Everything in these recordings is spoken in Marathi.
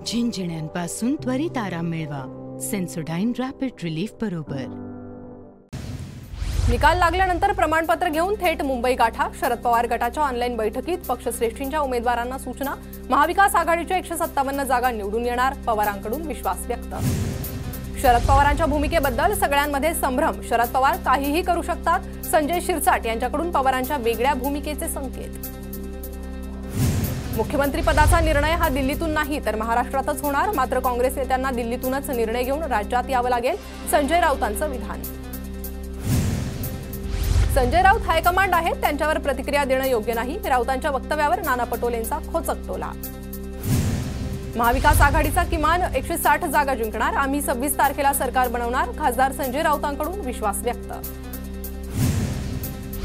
झिंझिण्यांपासून त्वरित आराम मिळवा सेन्सोडाइन रॅपिड रिलीफ बरोबर। निकाल लागल्यानंतर प्रमाणपत्र घेऊन थेट मुंबई गाठा। शरद पवार गटाच्या ऑनलाईन बैठकीत पक्षश्रेष्ठींच्या उमेदवारांना सूचना। महाविकास आघाडीच्या 157 जागा निवडून येणार, पवारांकडून विश्वास व्यक्त। शरद पवारांच्या भूमिकेबद्दल सगळ्यांमध्ये संभ्रम। शरद पवार काहीही करू शकतात, संजय शिरसाट यांच्याकडून पवारांच्या वेगळ्या भूमिकेचे संकेत। मुख्यमंत्री पदाचा निर्णय हा दिल्लीतून नाही तर महाराष्ट्रातच होणार, मात्र काँग्रेस नेत्यांना दिल्लीतूनच निर्णय घेऊन राज्यात यावं लागेल, संजय राऊतांचं विधान। संजय राऊत हायकमांड आहेत, त्यांच्यावर प्रतिक्रिया देणं योग्य नाही। राऊतांच्या वक्तव्यावर नाना पटोलेंचा खोचक टोला। महाविकास आघाडीचा किमान 160 जागा जिंकणार, आम्ही 26 तारखेला सरकार बनवणार, खासदार संजय राऊतांकडून विश्वास व्यक्त।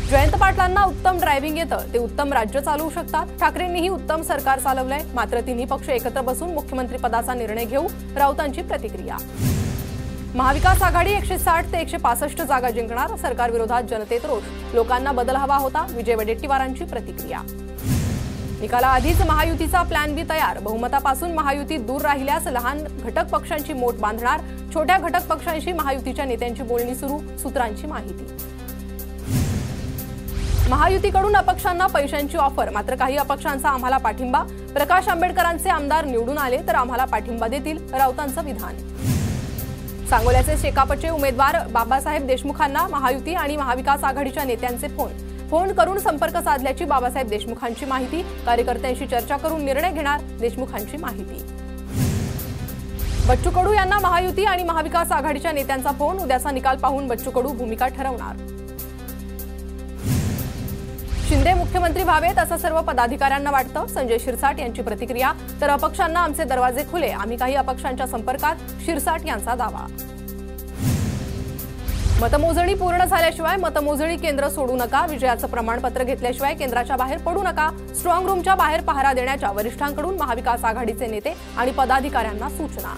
जयंत पाटलांना उत्तम ड्रायव्हिंग येतं, ते उत्तम राज्य चालवू शकतात। ठाकरेंनीही उत्तम सरकार चालवलंय, मात्र तिन्ही पक्ष एकत्र बसून मुख्यमंत्री पदाचा निर्णय घेऊ, राऊतांची प्रतिक्रिया। महाविकास आघाडी 160 ते 165 जागा जिंकणार, सरकारविरोधात जनतेत रोष, लोकांना बदल हवा होता, विजय वडेट्टीवारांची प्रतिक्रिया। निकालाआधीच महायुतीचा प्लॅन बी तयार, बहुमतापासून महायुती दूर राहिल्यास लहान घटक पक्षांची मोट बांधणार, छोट्या घटक पक्षांशी महायुतीच्या नेत्यांची बोलणी सुरू, सूत्रांची माहिती। महायुतीकडून अपक्षांना पैशांची ऑफर, मात्र काही अपक्षांचा आम्हाला पाठिंबा, प्रकाश आंबेडकरांचे आमदार निवडून आले तर आम्हाला पाठिंबा देतील, राऊतांचं विधान। सांगोल्याचे शेकापचे उमेदवार बाबासाहेब देशमुखांना महायुती आणि महाविकास आघाडीच्या नेत्यांचे फोन करून संपर्क साधल्याची बाबासाहेब देशमुखांची माहिती, कार्यकर्त्यांशी चर्चा करून निर्णय घेणार, देशमुखांची माहिती। बच्चू कडू यांना महायुती आणि महाविकास आघाडीच्या नेत्यांचा फोन, उद्याचा निकाल पाहून बच्चू कडू भूमिका ठरवणार। शिंदे मुख्यमंत्री व्हावेत असं सर्व पदाधिकाऱ्यांना वाटतं, संजय शिरसाट यांची प्रतिक्रिया। तर अपक्षांना आमचे दरवाजे खुले, आम्ही काही अपक्षांच्या संपर्कात, शिरसाट यांचा दावा। मतमोजणी पूर्ण झाल्याशिवाय मतमोजणी केंद्र सोडू नका, विजयाचं प्रमाणपत्र घेतल्याशिवाय केंद्राच्या बाहेर पडू नका, स्ट्रॉंग रूमच्या बाहेर पहारा देण्याच्या वरिष्ठांकडून महाविकास आघाडीचे नेते आणि पदाधिकाऱ्यांना सूचना।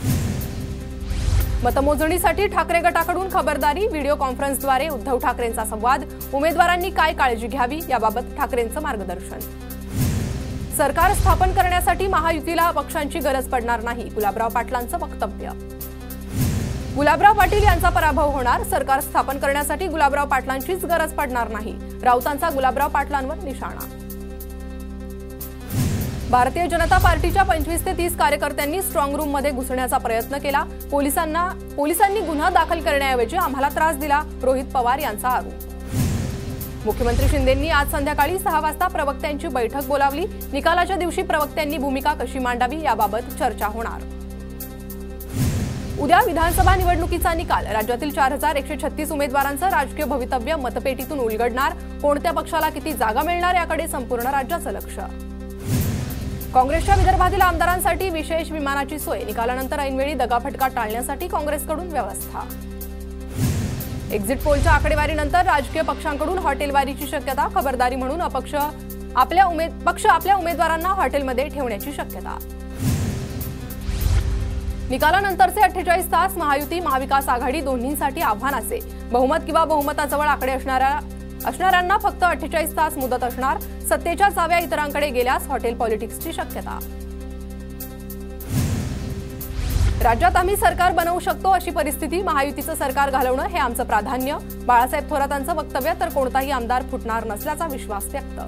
मतमोजणीसाठी ठाकरे गटाकडून खबरदारी, व्हिडिओ कॉन्फरन्सद्वारे उद्धव ठाकरेंचा संवाद, उमेदवारांनी काय काळजी घ्यावी याबाबत ठाकरेंचं मार्गदर्शन। सरकार स्थापन करण्यासाठी महायुतीला अपक्षांची गरज पडणार नाही, गुलाबराव पाटलांचं वक्तव्य। गुलाबराव पाटील यांचा पराभव होणार, सरकार स्थापन करण्यासाठी गुलाबराव पाटलांचीच गरज पडणार नाही, राऊतांचा गुलाबराव पाटलांवर निशाणा। भारतीय जनता पार्टीच्या 25 ते 30 कार्यकर्त्यांनी स्ट्रॉंग रूममध्ये घुसण्याचा प्रयत्न केला, पोलिसांनी गुन्हा दाखल करण्याऐवजी आम्हाला त्रास दिला, रोहित पवार यांचा आरोप। मुख्यमंत्री शिंदेंनी आज संध्याकाळी 6 वाजता प्रवक्त्यांची बैठक बोलावली, निकालाच्या दिवशी प्रवक्त्यांनी भूमिका कशी मांडावी याबाबत चर्चा होणार। उद्या विधानसभा निवडणुकीचा निकाल, राज्यातील 4136 उमेदवारांचं राजकीय भवितव्य मतपेटीतून उलगडणार, कोणत्या पक्षाला किती जागा मिळणार याकडे संपूर्ण राज्याचं लक्ष। काँग्रेसच्या विदर्भातील आमदारांसाठी विशेष विमानाची सोय, निकालानंतर ऐनवेळी दगाफटका टाळण्यासाठी काँग्रेसकडून व्यवस्था। एक्झिट पोलच्या आकडेवारीनंतर राजकीय पक्षांकडून हॉटेलवारीची शक्यता, खबरदारी म्हणून पक्ष आपल्या उमेदवारांना हॉटेलमध्ये ठेवण्याची शक्यता। निकालानंतरचे 48 तास महायुती महाविकास आघाडी दोन्हींसाठी आव्हानाचे, बहुमत किंवा बहुमताजवळ आकडे असणाऱ्यांना फक्त 48 तास मुदत असणार, सत्तेच्या चाव्या इतरांकडे गेल्यास हॉटेल पॉलिटिक्सची शक्यता। राज्यात आम्ही सरकार बनवू शकतो अशी परिस्थिती, महायुतीचं सरकार घालवणं हे आमचं प्राधान्य, बाळासाहेब थोरातांचं वक्तव्य। तर कोणताही आमदार फुटणार नसल्याचा विश्वास व्यक्त।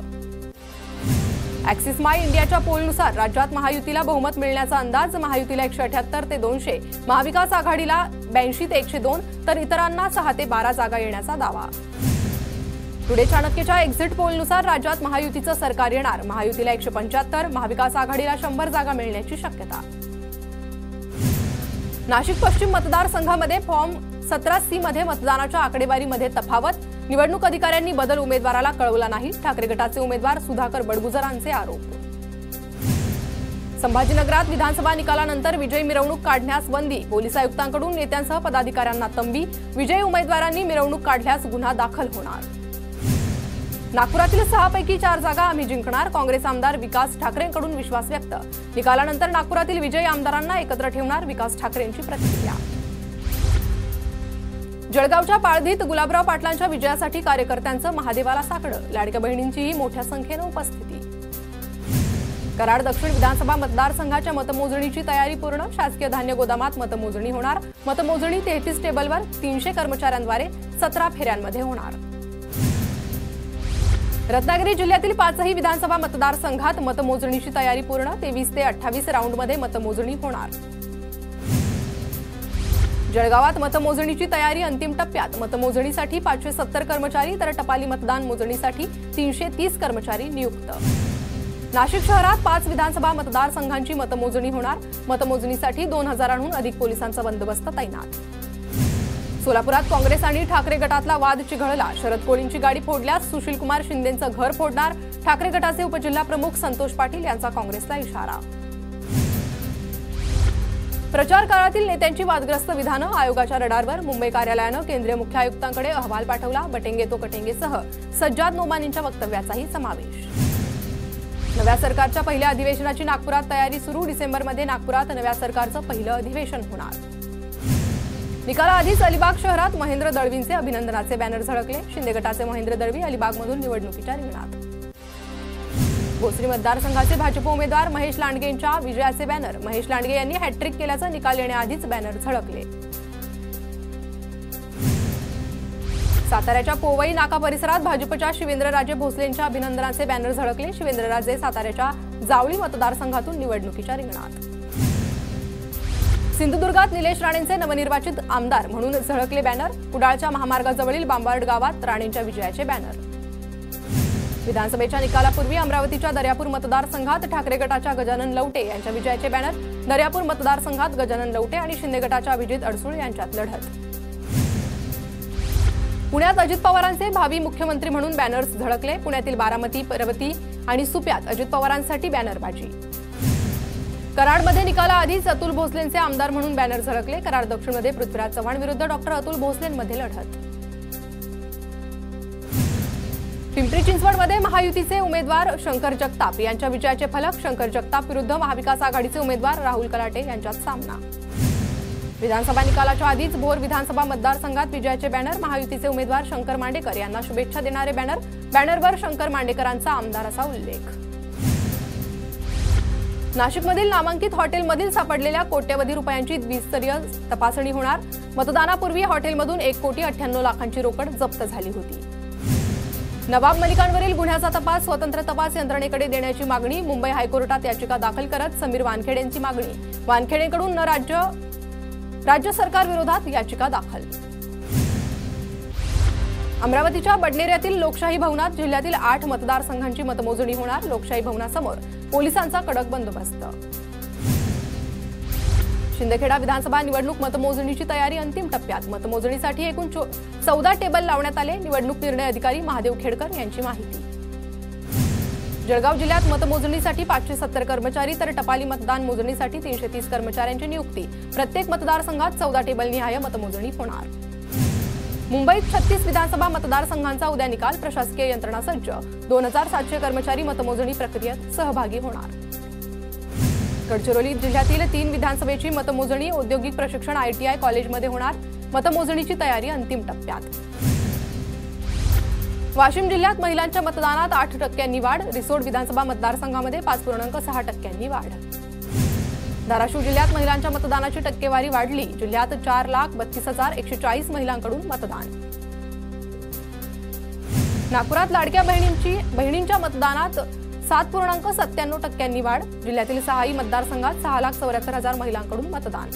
ॲक्सिस माय इंडियाच्या पोलनुसार राज्यात महायुतीला बहुमत मिळण्याचा अंदाज, महायुतीला 178 ते 200, महाविकास आघाडीला 82 ते 102, तर इतरांना 6 ते 12 जागा येण्याचा दावा। टुडे चाणक्यच्या एक्झिट पोलनुसार राज्यात महायुतीचं सरकार येणार, महायुतीला 175, महाविकास आघाडीला 100 जागा मिळण्याची शक्यता। नाशिक पश्चिम मतदारसंघामध्ये फॉर्म 17C मध्ये मतदानाच्या आकडेवारीमध्ये तफावत, निवडणूक अधिकाऱ्यांनी बदल उमेदवाराला कळवला नाही, ठाकरे गटाचे उमेदवार सुधाकर बडगुजरांचे आरोप। संभाजीनगरात विधानसभा निकालानंतर विजय मिरवणूक काढण्यास बंदी, पोलीस आयुक्तांकडून नेत्यांसह पदाधिकाऱ्यांना तंबी, विजयी उमेदवारांनी मिरवणूक काढल्यास गुन्हा दाखल होणार। नागपुरातील 6 पैकी 4 जागा आम्ही जिंकणार, काँग्रेस आमदार विकास ठाकरेंकडून विश्वास व्यक्त, निकालानंतर नागपुरातील विजयी आमदारांना एकत्र ठेवणार, विकास ठाकरेंची प्रतिक्रिया। जळगावच्या पाळधीत गुलाबराव पाटलांच्या विजयासाठी कार्यकर्त्यांचं महादेवाला साकडं, लाडक्या बहिणींचीही मोठ्या संख्येनं उपस्थिती. कराड दक्षिण विधानसभा मतदारसंघाच्या मतमोजणीची तयारी पूर्ण, शासकीय धान्य गोदामात मतमोजणी होणार. मतमोजणी 33 टेबलवर 300 कर्मचाऱ्यांद्वारे 17 फेऱ्यांमध्ये होणार. रत्नागिरी जिल्ह्यातील 5ही विधानसभा मतदारसंघात मतमोजणीची तयारी पूर्ण, 23 ते 28 राऊंडमध्ये मतमोजणी होणार. जळगावात मतमोजणीची तयारी अंतिम टप्प्यात, मतमोजणीसाठी 570 कर्मचारी तर टपाली मतदान मोजणीसाठी 330 कर्मचारी नियुक्त. नाशिक शहरात 5 विधानसभा मतदारसंघांची मतमोजणी होणार, मतमोजणीसाठी 2000हून अधिक पोलिसांचा बंदोबस्त तैनात. सोलापुरात काँग्रेस आणि ठाकरे गटातला वाद चिघळला, शरद कोळींची गाडी फोडल्यास सुशीलकुमार शिंदेंचं घर फोडणार, ठाकरे गटाचे उपजिल्हा प्रमुख संतोष पाटील यांचा काँग्रेसला इशारा. प्रचार काळातील नेत्यांची वादग्रस्त विधानं, आयोगाच्या रडारवर, मुंबई कार्यालयानं केंद्रीय मुख्य आयुक्तांकडे अहवाल पाठवला. बटेंगे तो कटेंगेसह सज्जाद नोमानींच्या वक्तव्याचाही समावेश. नव्या सरकारच्या पहिल्या अधिवेशनाची नागपुरात तयारी सुरू, डिसेंबरमध्ये नागपुरात नव्या सरकारचं पहिलं अधिवेशन होणार. निकालाआधीच अलिबाग शहरात महेंद्र दळवींचे अभिनंदनाचे बॅनर झळकले, शिंदे गटाचे महेंद्र दळवी अलिबागमधून निवडणुकीच्या रिंगणात. भोसरी मतदारसंघाचे भाजप उमेदवार महेश लांडगेंच्या विजयाचे बॅनर, महेश लांडगे यांनी हॅट्रिक केल्याचं निकाल येण्याआधीच बॅनर झळकले. साताऱ्याच्या पोवई नाका परिसरात भाजपच्या शिवेंद्रराजे भोसलेंच्या अभिनंदनाचे बॅनर झळकले, शिवेंद्रराजे साताऱ्याच्या जावळी मतदारसंघातून निवडणुकीच्या रिंगणात. सिंधुदुर्गात निलेश राणेंचे नवनिर्वाचित आमदार म्हणून झळकले बॅनर, कुडाळच्या महामार्गाजवळील बांबार्ड गावात राणेंच्या विजयाचे बॅनर. विधानसभेच्या निकालापूर्वी अमरावतीच्या दर्यापूर मतदारसंघात ठाकरे गटाच्या गजानन लवटे यांच्या विजयाचे बॅनर, दर्यापूर मतदारसंघात गजानन लवटे आणि शिंदे गटाच्या अभिजित अडसूळ यांच्यात लढत. पुण्यात अजित पवारांचे भावी मुख्यमंत्री म्हणून बॅनर्स झळकले, पुण्यातील बारामती, पर्वती आणि सुप्यात अजित पवारांसाठी बॅनरबाजी. कराडमध्ये निकालाआधीच अतुल भोसलेंचे आमदार म्हणून बॅनर झळकले, कराड दक्षिणमध्ये पृथ्वीराज चव्हाण विरुद्ध डॉक्टर अतुल भोसलेंमध्ये लढत. पिंपरी चिंचवडमध्ये महायुतीचे उमेदवार शंकर जगताप यांच्या विजयाचे फलक, शंकर जगताप विरुद्ध महाविकास आघाडीचे उमेदवार राहुल कलाटे यांच्यात सामना. विधानसभा निकालाच्या आधीच भोर विधानसभा मतदारसंघात विजयाचे बॅनर, महायुतीचे उमेदवार शंकर मांडेकर यांना शुभेच्छा देणारे बॅनर, बॅनरवर शंकर मांडेकरांचा आमदार असा उल्लेख. नाशिकमधील नामांकित हॉटेलमधील सापडलेल्या कोट्यवधी रुपयांची द्विस्तरीय तपासणी होणार, मतदानापूर्वी हॉटेलमधून 1,98,00,000 रोकड जप्त झाली होती. नवाब मलिकांवरील गुन्ह्याचा तपास स्वतंत्र तपास यंत्रणेकडे देण्याची मागणी, मुंबई हायकोर्टात याचिका दाखल करत समीर वानखेडेंची मागणी, वानखेडेंकडून राज्य सरकार विरोधात याचिका दाखल. अमरावतीच्या बडनेऱ्यातील लोकशाही भवनात जिल्ह्यातील 8 मतदारसंघांची मतमोजणी होणार, लोकशाही भवनासमोर पोलिसांचा कडक बंदोबस्त. शिंदखेडा विधानसभा निवडणूक मतमोजणीची तयारी अंतिम टप्प्यात, मतमोजणीसाठी एकूण 14 टेबल लावण्यात आले, निवडणूक निर्णय अधिकारी महादेव खेडकर यांची माहिती. जळगाव जिल्ह्यात मतमोजणीसाठी 570 कर्मचारी तर टपाली मतदान मोजणीसाठी 330 कर्मचाऱ्यांची नियुक्ती, प्रत्येक मतदारसंघात 14 टेबल निहाय मतमोजणी होणार. मुंबईत 36 विधानसभा मतदारसंघांचा उद्या निकाल, प्रशासकीय यंत्रणा सज्ज, 2700 कर्मचारी मतमोजणी प्रक्रियेत सहभागी होणार. गडचिरोली जिल्ह्यातील 3 विधानसभेची मतमोजणी औद्योगिक प्रशिक्षण ITI कॉलेजमध्ये होणार, मतमोजणीची तयारी अंतिम टप्प्यात. वाशिम जिल्ह्यात महिलांच्या मतदानात 8% वाढ, रिसोड विधानसभा मतदारसंघामध्ये 5.6% वाढ. धाराशिव जिल्ह्यात महिलांच्या मतदानाची टक्केवारी वाढली, जिल्ह्यात 4,32,140 महिलांकडून मतदान. नागपुरात लाडक्या बहिणींच्या मतदानात 7.97% वाढ, जिल्ह्यातील 6ही मतदारसंघात 6,74,000 महिलांकडून मतदान.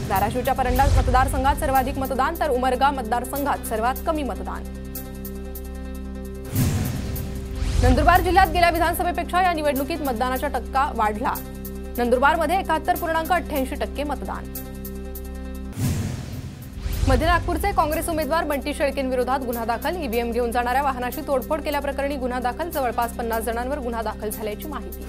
धाराशिवच्या परंडा मतदारसंघात सर्वाधिक मतदान तर उमरगा मतदारसंघात सर्वात कमी मतदान. नंदुरबार जिल्ह्यात गेल्या विधानसभेपेक्षा या निवडणुकीत मतदानाचा टक्का वाढला, नंदुरबारमध्ये 71.88% मतदान. मध्य नागपूरचे काँग्रेस उमेदवार बंटी शेळकेंविरोधात गुन्हा दाखल, ईव्हीएम घेऊन जाणाऱ्या वाहनाची तोडफोड केल्याप्रकरणी गुन्हा दाखल, जवळपास 50 जणांवर गुन्हा दाखल झाल्याची माहिती.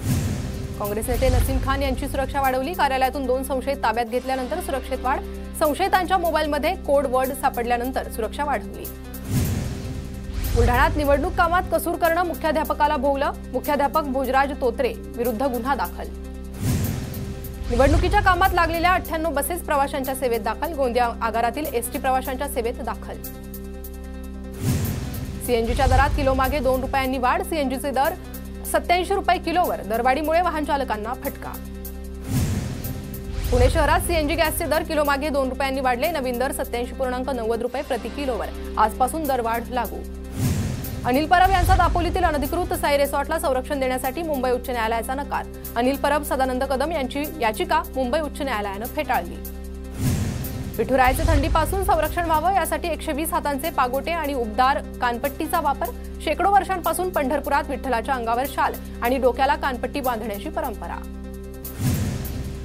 काँग्रेस नेते नसीम खान यांची सुरक्षा वाढवली, कार्यालयातून 2 संशयित ताब्यात घेतल्यानंतर सुरक्षेत वाढ, संशयितांच्या मोबाईलमध्ये कोड वर्ड सापडल्यानंतर सुरक्षा वाढवली. बुलढाण्यात निवडणूक कामात कसूर करणं मुख्याध्यापकाला भोवलं, मुख्याध्यापक भोजराज तोत्रे विरुद्ध गुन्हा दाखल. निवडणुकीच्या कामात लागलेल्या 98 बसेस प्रवाशांच्या सेवेत दाखल. गोंदिया आगारातील एसटी प्रवाशांच्या सेवेत दाखल. सीएनजीच्या दरात किलोमागे 2 रुपयांनी वाढ. सीएनजीचे दर 87 रुपये किलोवर. दरवाढीमुळे वाहन चालकांना फटका. पुणे शहरात सीएनजी गॅसचे दर किलोमागे 2 रुपयांनी वाढले. नवीन दर 87.90 रुपये प्रति किलोवर. आजपासून दरवाढ लागू. अनिल परब यांचा दापोलीतील अनधिकृत साई रिसॉर्टला संरक्षण देण्यासाठी मुंबई उच्च न्यायालयाचा नकार. अनिल परब, सदानंद कदम यांची याचिका मुंबई उच्च न्यायालयानं फेटाळली. विठुरायाचे थंडीपासून संरक्षण व्हावं यासाठी 120 हातांचे पागोटे आणि उबदार कानपट्टीचा वापर. शेकडो वर्षांपासून पंढरपुरात विठ्ठलाच्या अंगावर शाल आणि डोक्याला कानपट्टी बांधण्याची परंपरा.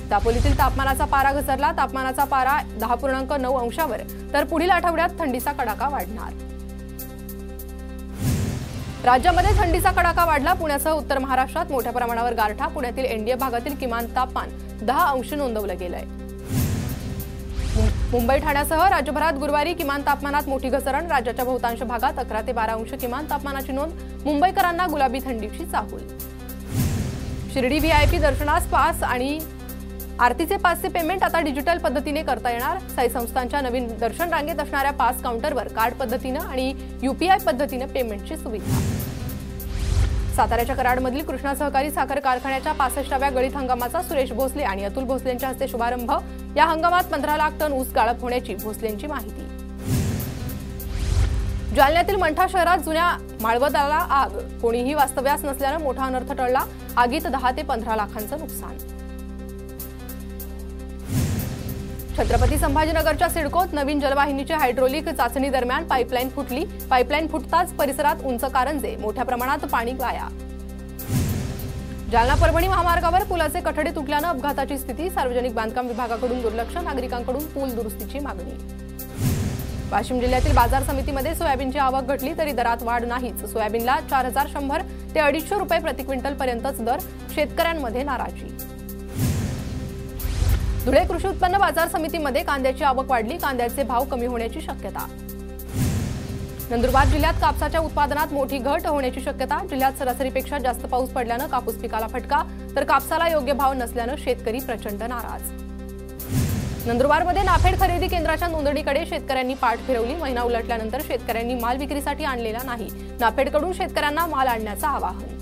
दापोलीतील तापमानाचा पारा घसरला. तापमानाचा पारा 10.9 अंशावर. तर पुढील आठवड्यात थंडीचा कडाका वाढणार. राज्यामध्ये थंडीचा कडाका वाढला. पुण्यासह उत्तर महाराष्ट्रात मोठ्या प्रमाणावर गारठा. पुण्यातील एनडीए भागातील किमान तापमान 10 अंश नोंदवलं गेलंय. मुंबई ठाण्यासह राज्यभरात गुरुवारी किमान तापमानात मोठी घसरण. राज्याच्या बहुतांश भागात 11 ते 12 अंश किमान तापमानाची नोंद. मुंबईकरांना गुलाबी थंडीची चाहूल. शिर्डी व्हीआयपी दर्शनास पास आणि आरतीचे पासचे पेमेंट आता डिजिटल पद्धतीने करता येणार. साई संस्थांच्या नवीन दर्शन रांगेत असणाऱ्या पास काउंटरवर कार्ड पद्धतीने आणि यूपीआय पद्धतीने पेमेंटची सुविधा. साताऱ्याच्या कराडमधील कृष्णा सहकारी साखर कारखान्याच्या 65व्या गळीत हंगामाचा सुरेश भोसले आणि अतुल भोसलेंच्या हस्ते शुभारंभ. या हंगामात 15 लाख टन ऊस गाळप होण्याची भोसलेंची माहिती. जालन्यातील मंठा शहरात जुन्या माळवदाला आग. कोणीही वास्तव्यास नसल्याने मोठा अनर्थ टळला. आगीत 10 ते 15 लाखांचं नुकसान. छत्रपती संभाजीनगरच्या सिडकोत नवीन जलवाहिनीची हायड्रोलिक चाचणी दरम्यान पाईपलाईन फुटली. पाईपलाईन फुटताच परिसरात उंच कारंजे. मोठ्या प्रमाणात पाणी वाया. जालना परभणी महामार्गावर पुलाचे कठडे तुटल्यानं अपघाताची स्थिती. सार्वजनिक बांधकाम विभागाकडून दुर्लक्ष. नागरिकांकडून पूल दुरुस्तीची मागणी. वाशिम जिल्ह्यातील बाजार समितीमध्ये सोयाबीनची आवक घटली तरी दरात वाढ नाहीच. सोयाबीनला 4100 ते 250 रुपये प्रति क्विंटल पर्यंतच दर. शेतकऱ्यांमध्ये नाराजी. धुळे कृषी उत्पन्न बाजार समितीमध्ये कांद्याची आवक वाढली. कांद्याचे भाव कमी होण्याची शक्यता. नंदुरबार जिल्ह्यात कापसाच्या उत्पादनात मोठी घट होण्याची शक्यता. जिल्ह्यात सरासरीपेक्षा जास्त पाऊस पडल्यानं कापूस पिकाला फटका. तर कापसाला योग्य भाव नसल्यानं शेतकरी प्रचंड नाराज. नंदुरबारमध्ये नाफेड खरेदी केंद्राच्या नोंदणीकडे शेतकऱ्यांनी पाठ फिरवली. महिना उलटल्यानंतर शेतकऱ्यांनी माल विक्रीसाठी आणलेला नाही. नाफेडकडून शेतकऱ्यांना माल आणण्याचं आवाहन.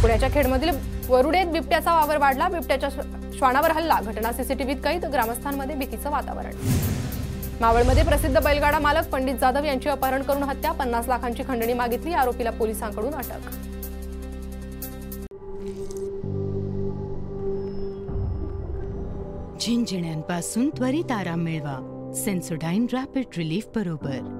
पुण्याच्या खेडमधील वरुडेत बिबट्याचा वावर वाढला. बिबट्याच्या श्वानावर हल्ला. घटना सीसीटीव्हीत कैद. ग्रामस्थांमध्ये भीतीचं वातावरण. मावळमध्ये प्रसिद्ध बैलगाडा मालक पंडित जाधव यांची अपहरण करून हत्या. 50 लाखांची खंडणी मागितली. आरोपीला पोलिसांकडून अटक. झिंझिण्यांपासून त्वरित आराम मिळवा. सेन्सोडाइन रॅपिड रिलीफ बरोबर.